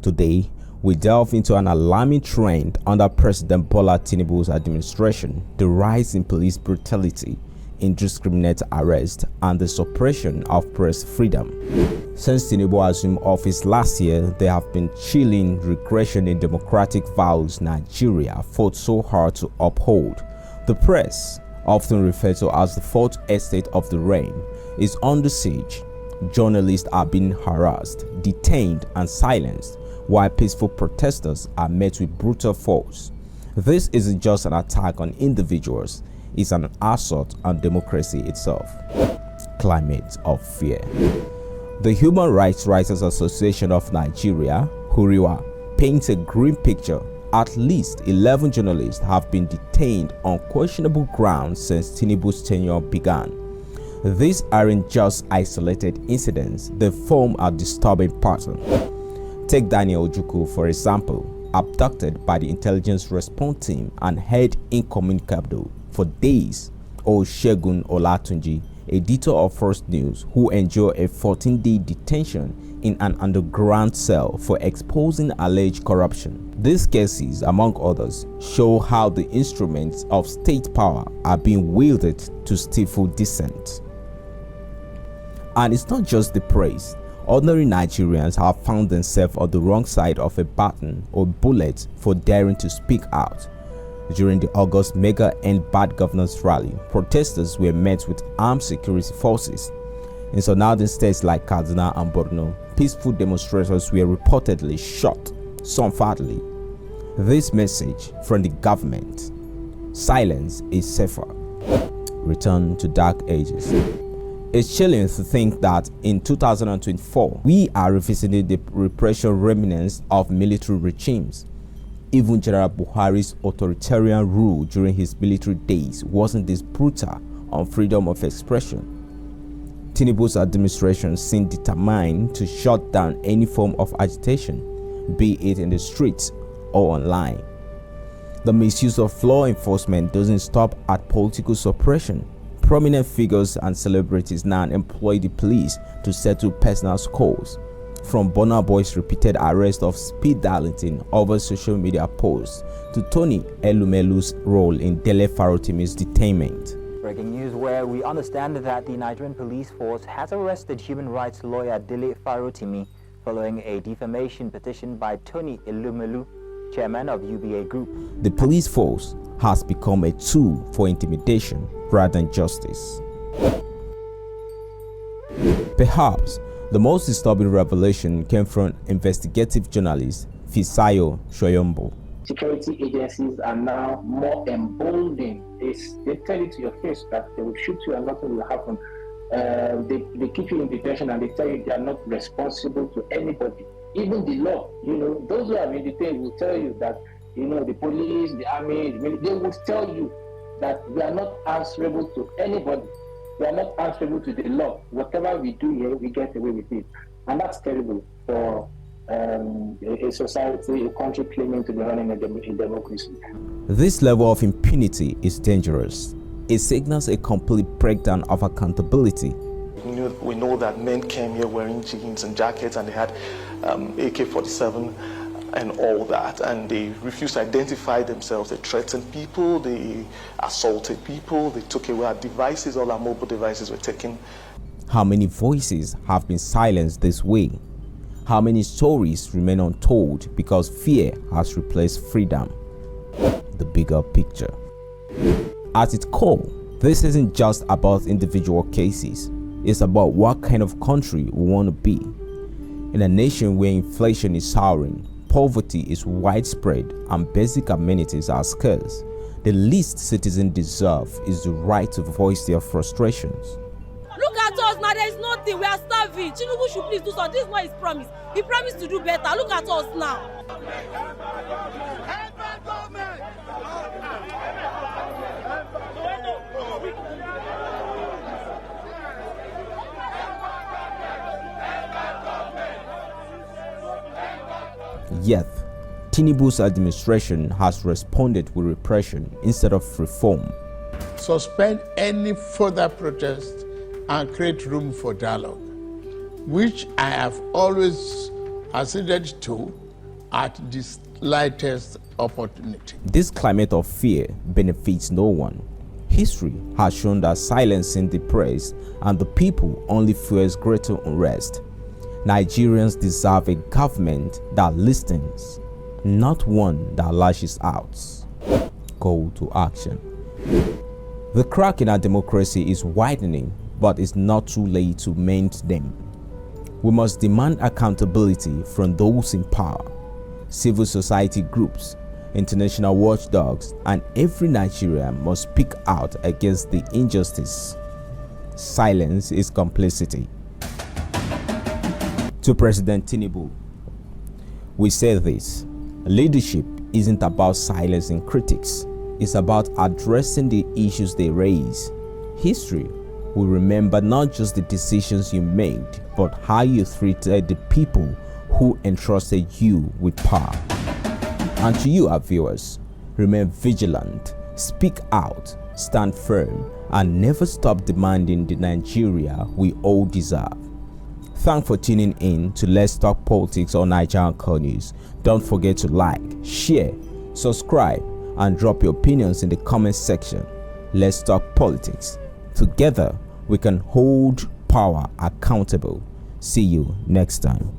Today, we delve into an alarming trend under President Bola Tinubu's administration: the rise in police brutality, indiscriminate arrest, and the suppression of press freedom. Since Tinubu assumed office last year, there have been chilling regression in democratic vows Nigeria fought so hard to uphold. The press, often referred to as the fourth estate of the realm, is under siege. Journalists are being harassed, detained, and silenced, while peaceful protesters are met with brutal force. This isn't just an attack on individuals, it's an assault on democracy itself. Climate of fear. The Human Rights Writers Association of Nigeria, HURIWA, paints a grim picture. At least 11 journalists have been detained on questionable grounds since Tinubu's tenure began. These aren't just isolated incidents, they form a disturbing pattern. Take Daniel Ojukwu, for example, abducted by the intelligence response team and held incommunicado for days, or Segun Olatunji, editor of First News, who endured a 14-day detention in an underground cell for exposing alleged corruption. These cases, among others, show how the instruments of state power are being wielded to stifle dissent. And it's not just the praise. Ordinary Nigerians have found themselves on the wrong side of a baton or bullet for daring to speak out. During the August mega End Bad Governance rally, protesters were met with armed security forces. In surrounding states like Kaduna and Borno, peaceful demonstrators were reportedly shot, some fatally. This message from the government: silence is safer. Return to dark ages. It's chilling to think that in 2024, we are revisiting the repression remnants of military regimes. Even General Buhari's authoritarian rule during his military days wasn't this brutal on freedom of expression. Tinubu's administration seemed determined to shut down any form of agitation, be it in the streets or online. The misuse of law enforcement doesn't stop at political suppression. Prominent figures and celebrities now employ the police to settle personal scores, from Burna Boy's repeated arrest of speed dialing over social media posts to Tony Elumelu's role in Dele Farotimi's detainment. Breaking news where we understand that the Nigerian police force has arrested human rights lawyer Dele Farotimi following a defamation petition by Tony Elumelu, chairman of UBA Group. The police force has become a tool for intimidation rather than justice. Perhaps the most disturbing revelation came from investigative journalist Fisayo Shoyombo. Security agencies are now more emboldened. They tell you to your face that they will shoot you and nothing will happen. They keep you in detention and they tell you they are not responsible to anybody. Even the law, those who have been detained will tell you that, the police, the army, they will tell you that we are not answerable to anybody. We are not answerable to the law. Whatever we do here, we get away with it. And that's terrible for a society, a country claiming to be running a democracy. This level of impunity is dangerous. It signals a complete breakdown of accountability. We know that men came here wearing jeans and jackets and they had AK-47 and all that, and they refused to identify themselves. They threatened people, they assaulted people, they took away our devices, all our mobile devices were taken. How many voices have been silenced this way? How many stories remain untold because fear has replaced freedom? The bigger picture. At its core, this isn't just about individual cases. It's about what kind of country we want to be. In a nation where inflation is soaring, poverty is widespread, and basic amenities are scarce, the least citizens deserve is the right to voice their frustrations. Look at us now, there is nothing, we are starving. Tinubu should please do something. This is what he's promised. He promised to do better. Look at us now. Yet, Tinubu's administration has responded with repression instead of reform. Suspend any further protest and create room for dialogue, which I have always acceded to at the slightest opportunity. This climate of fear benefits no one. History has shown that silencing the press and the people only fuels greater unrest. Nigerians deserve a government that listens, not one that lashes out. Call to action. The crack in our democracy is widening, but it's not too late to mend them. We must demand accountability from those in power, civil society groups, international watchdogs, and every Nigerian must speak out against the injustice. Silence is complicity. To President Tinubu, we say this: leadership isn't about silencing critics, it's about addressing the issues they raise. History will remember not just the decisions you made, but how you treated the people who entrusted you with power. And to you, our viewers, remain vigilant, speak out, stand firm, and never stop demanding the Nigeria we all deserve. Thanks for tuning in to Let's Talk Politics on Naija Anchor News. Don't forget to like, share, subscribe, and drop your opinions in the comment section. Let's talk politics. Together, we can hold power accountable. See you next time.